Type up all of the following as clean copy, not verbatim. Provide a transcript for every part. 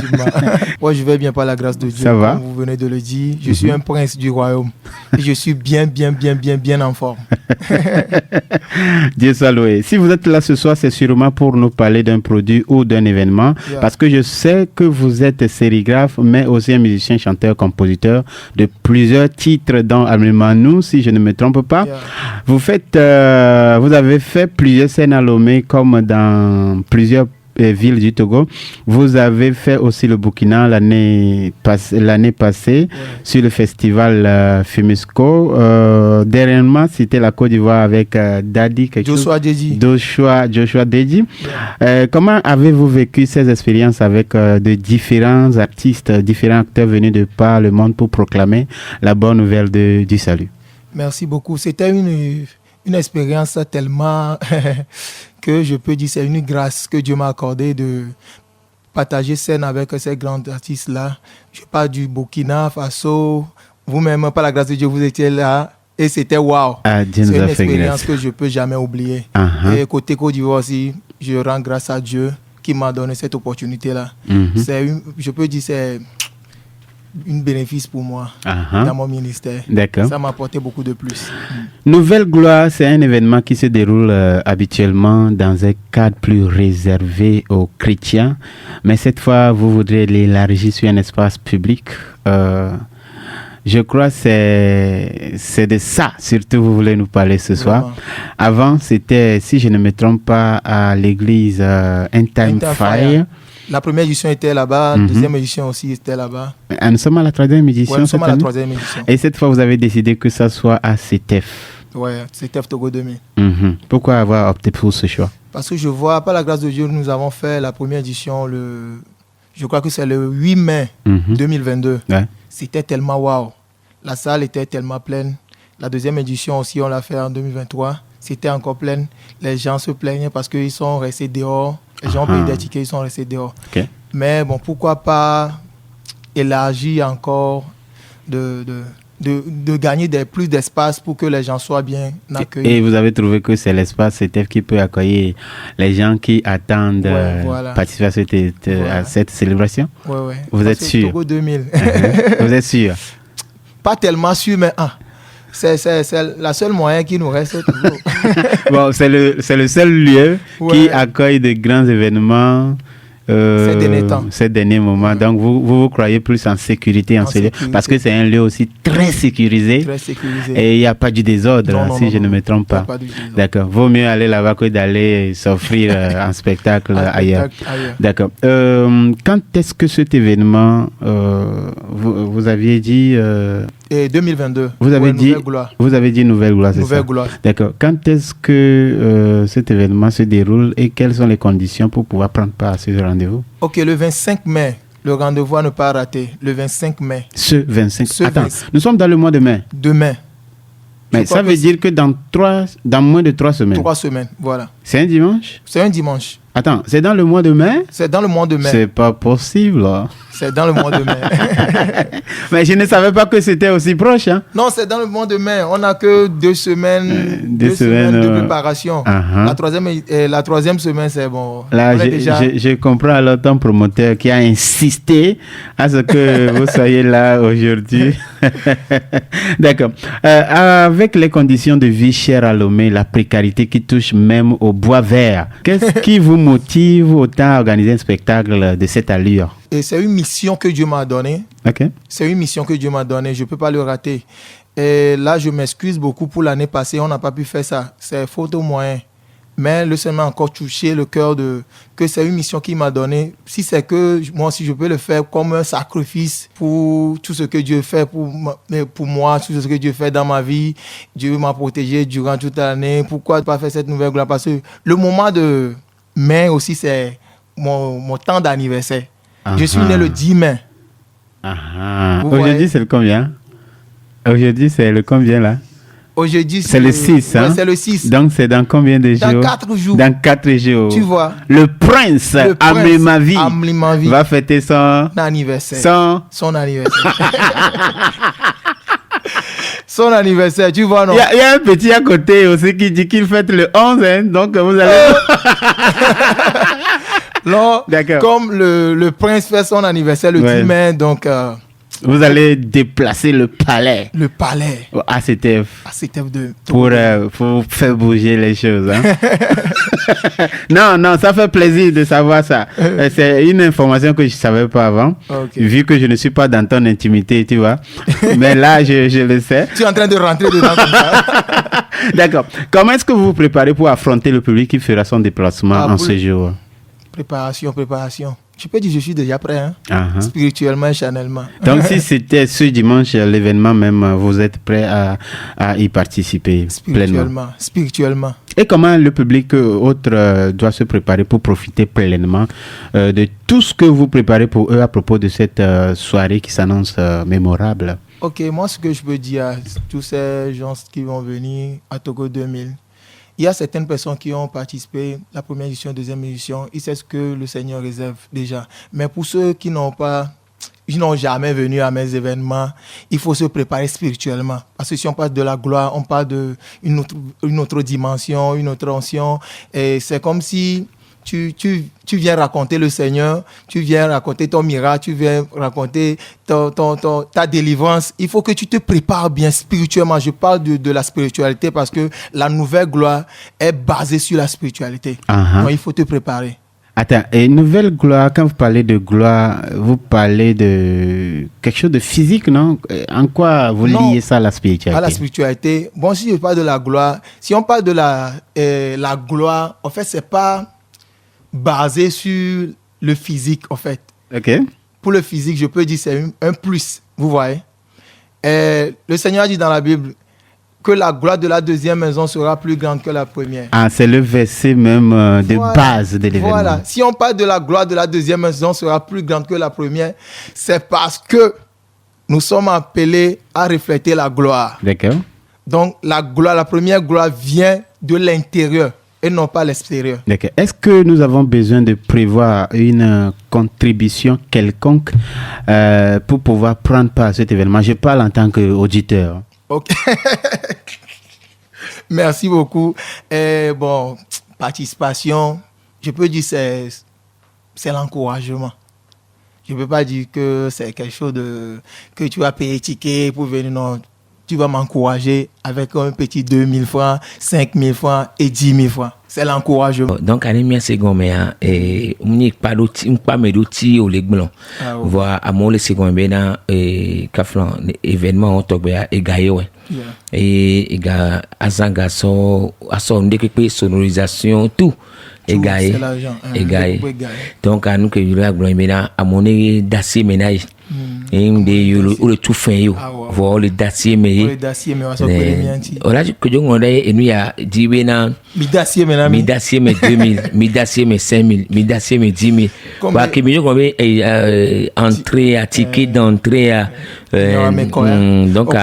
effectivement. Moi, je vais bien par la grâce de Dieu. Ça va? Comme vous venez de le dire, je suis un prince du royaume. Et je suis bien en forme. Dieu soit loué. Si vous êtes là ce soir, c'est sûrement pour nous parler d'un produit ou d'un événement. Yeah. Parce que je sais que vous êtes sérigraphe, mais aussi un musicien, chanteur, compositeur de plusieurs titres dans Amemanou, si je ne me trompe pas. Yeah. Vous avez fait plusieurs scènes à Lomé, comme dans plusieurs villes du Togo. Vous avez fait aussi le Burkina l'année passée sur le festival Fumusco. Dernièrement, c'était la Côte d'Ivoire avec Daddy, Joshua Deji. Joshua Deji. Comment avez-vous vécu ces expériences avec de différents artistes, différents acteurs venus de par le monde pour proclamer la bonne nouvelle du salut? Merci beaucoup. C'était une expérience tellement que je peux dire c'est une grâce que Dieu m'a accordée de partager scène avec ces grands artistes-là. Je parle du Burkina Faso. Vous-même, par la grâce de Dieu, vous étiez là et c'était waouh. C'est une expérience que je ne peux jamais oublier. Et côté Côte d'Ivoire aussi, je rends grâce à Dieu qui m'a donné cette opportunité-là. Je peux dire c'est une bénéfice pour moi dans mon ministère. D'accord. Ça m'a apporté beaucoup de plus. Nouvelle Gloire, c'est un événement qui se déroule habituellement dans un cadre plus réservé aux chrétiens. Mais cette fois, vous voudrez l'élargir sur un espace public. Je crois que c'est de ça, surtout, vous voulez nous parler ce soir. Avant, c'était, si je ne me trompe pas, à l'église End Time Fire. La première édition était là-bas, la deuxième édition aussi était là-bas. Nous sommes à la troisième édition. Oui, nous sommes à la troisième édition. Et cette fois, vous avez décidé que ça soit à CETEF. Oui, CETEF Togo 2000. Pourquoi avoir opté pour ce choix? Parce que je vois, par la grâce de Dieu, nous avons fait la première édition, je crois que c'est le 8 mai 2022. Ouais. C'était tellement waouh. La salle était tellement pleine. La deuxième édition aussi, on l'a fait en 2023. C'était encore plein. Les gens se plaignaient parce qu'ils sont restés dehors. Les gens payent des tickets, ils sont restés dehors. Okay. Mais bon, pourquoi pas élargir encore, de gagner plus d'espace pour que les gens soient bien accueillis. Et vous avez trouvé que c'est l'espace CETEF qui peut accueillir les gens qui attendent participer à cette célébration? Oui. Vous êtes sûr? Togo 2000. Vous êtes sûr? Pas tellement sûr, mais c'est la seule moyen qui nous reste toujours. Bon, c'est le seul lieu qui accueille de grands événements ces derniers moments. Donc, vous croyez plus en sécurité ce lieu, parce que c'est un lieu aussi très sécurisé. Et il n'y a pas du désordre, si je ne me trompe pas. D'accord. Vaut mieux aller là-bas que d'aller s'offrir un spectacle ailleurs. D'accord. Quand est-ce que cet événement, vous aviez dit... Et 2022. Vous avez dit Nouvelle Gloire, c'est ça? Nouvelle Gloire. D'accord. Quand est-ce que cet événement se déroule et quelles sont les conditions pour pouvoir prendre part à ce rendez-vous? Ok, le 25 mai, le rendez-vous à ne pas rater. Le 25 mai. Ce 25 mai. Attends, nous sommes dans le mois de mai. Demain. Mais ça veut dire que dans moins de 3 semaines. 3 semaines, voilà. C'est un dimanche? C'est un dimanche. Attends, c'est dans le mois de mai? C'est dans le mois de mai. C'est pas possible. C'est dans le mois de mai. Mais je ne savais pas que c'était aussi proche. Hein? Non, c'est dans le mois de mai. On n'a que 2 semaines, deux semaines de préparation. La troisième semaine, c'est bon. Là, je comprends alors ton promoteur qui a insisté à ce que vous soyez là aujourd'hui. D'accord. Avec les conditions de vie chères à Lomé, la précarité qui touche même au bois vert, qu'est-ce qui vous motive autant à organiser un spectacle de cette allure? Et c'est une mission que Dieu m'a donnée. Okay. C'est une mission que Dieu m'a donnée. Je ne peux pas le rater. Et là, je m'excuse beaucoup pour l'année passée. On n'a pas pu faire ça. C'est faute de moyens. Mais le Seigneur m'a encore touché le cœur que c'est une mission qu'il m'a donnée. Si c'est que moi aussi, je peux le faire comme un sacrifice pour tout ce que Dieu fait pour moi, tout ce que Dieu fait dans ma vie. Dieu m'a protégé durant toute l'année. Pourquoi ne pas faire cette nouvelle gloire? Parce que le moment de mai aussi, c'est mon temps d'anniversaire. Je suis né le 10 mai. Aujourd'hui, c'est le combien? Aujourd'hui, c'est le combien là? Aujourd'hui, c'est le 6. Hein? Ouais, c'est le 6. Donc, c'est dans combien de jours? Dans 4 jours. Dans 4 jours. Tu vois. Le prince Amemavi va fêter son anniversaire. Son anniversaire. Son anniversaire, tu vois, non? Il y a un petit à côté aussi qui dit qu'il fête le 11, hein, donc vous allez... Non, comme le prince fait son anniversaire le 10 mai, donc... vous allez déplacer le palais. Le palais. À CTF. À CTF pour faire bouger les choses. Hein? Non, ça fait plaisir de savoir ça. C'est une information que je ne savais pas avant. Okay. Vu que je ne suis pas dans ton intimité, tu vois. Mais là, je le sais. Tu es en train de rentrer dedans comme ça. D'accord. Comment est-ce que vous vous préparez pour affronter le public qui fera son déplacement en ce jour? Préparation. Je peux dire que je suis déjà prêt, hein? Spirituellement et charnellement. Donc, si c'était ce dimanche, l'événement même, vous êtes prêt à y participer pleinement? Spirituellement. Et comment le public autre doit se préparer pour profiter pleinement de tout ce que vous préparez pour eux à propos de cette soirée qui s'annonce mémorable? Ok, moi, ce que je peux dire à tous ces gens qui vont venir à Togo 2000, il y a certaines personnes qui ont participé à la première édition, deuxième édition. Ils savent ce que le Seigneur réserve déjà. Mais pour ceux qui n'ont jamais venu à mes événements, il faut se préparer spirituellement. Parce que si on parle de la gloire, on parle d'une autre dimension, une autre onction. Et c'est comme si tu viens raconter le Seigneur, tu viens raconter ton miracle, tu viens raconter ta délivrance. Il faut que tu te prépares bien spirituellement. Je parle de la spiritualité parce que la nouvelle gloire est basée sur la spiritualité. Donc il faut te préparer. Attends, et nouvelle gloire, quand vous parlez de gloire, vous parlez de quelque chose de physique, non? En quoi vous liez ça à la spiritualité? À la spiritualité. Bon, si je parle de la gloire, si on parle de la gloire, en fait, c'est pas basé sur le physique, en fait. Ok. Pour le physique, je peux dire c'est un plus, vous voyez. Le Seigneur dit dans la Bible que la gloire de la deuxième maison sera plus grande que la première. C'est le verset même de base de l'événement. Voilà. Si on parle de la gloire de la deuxième maison sera plus grande que la première, c'est parce que nous sommes appelés à refléter la gloire. D'accord. Donc, la première gloire vient de l'intérieur et non pas l'extérieur. D'accord. Est-ce que nous avons besoin de prévoir une contribution quelconque pour pouvoir prendre part à cet événement? Je parle en tant qu'auditeur. Ok. Merci beaucoup. Bon, participation, je peux dire c'est l'encouragement. Je ne peux pas dire que c'est quelque chose que tu vas payer ticket pour venir. Non, tu vas m'encourager avec un petit 2000 francs, 5000 francs et 10 000 francs. C'est l'encouragement. Donc, anémia secondaire et on n'y pas d'outils au légumes. Voilà, à mon secondaire et kaflan événement on toque et gaillé ouais. Et gars azanga so dès que sonorisation tout égaillé égaillé. Donc à nous que je vais gloire à mon d'acier ménage. Et le tout fin yo voilà le dacier mais voilà que je on et nous a dit bena mi dacier mais 2000 mi dacier mais 5000 mi dacier mais 10 000 bah que mieux combien entrée à ticket d'entrée à donc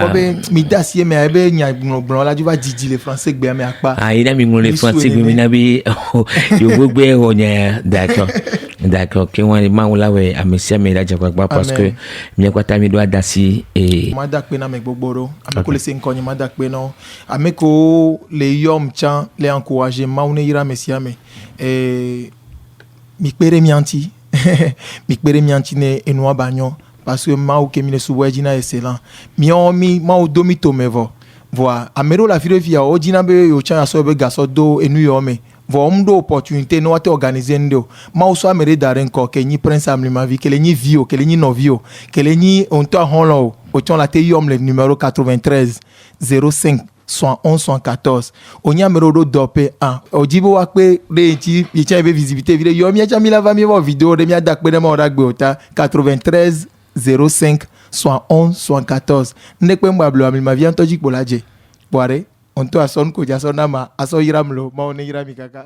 mi dacier mais ben nya blanc là tu vas dire les français que mais pas il a mis les français que mina bi yo gbe on d'accord que on est mal là ouais à monsieur mais là parce que bien quoi t'as mis doit dassi et madak pena me gboro ameko le senkonyi madak pena ameko le yom chan le encourager maune ira monsieur me mi pere mianti ne enwa banyo parce que ma ou kemine suweji na excellent mi ma o domi to mevo voilà amero la filevia o dina be yo chan aso be gaso do enu yo me vomdo opportunité no ate organiser ndo ma oso amere daren ko ke ni prince amli ma vie ke le ni vio ke le ni novio ke le ni on to honlo o ton la te yom le numéro 93 05 71 114 oni amere do dope o jibo wa pe re ti ye cha be visibilité video yo mi cha mi la va mi vo video de mi adak pe de ma ora gbe ota 93 05 71 114 ne pe mbablo amli ma vie antoji polaje boare on to ason ko jasona ma aso iramlo ma on irami kaka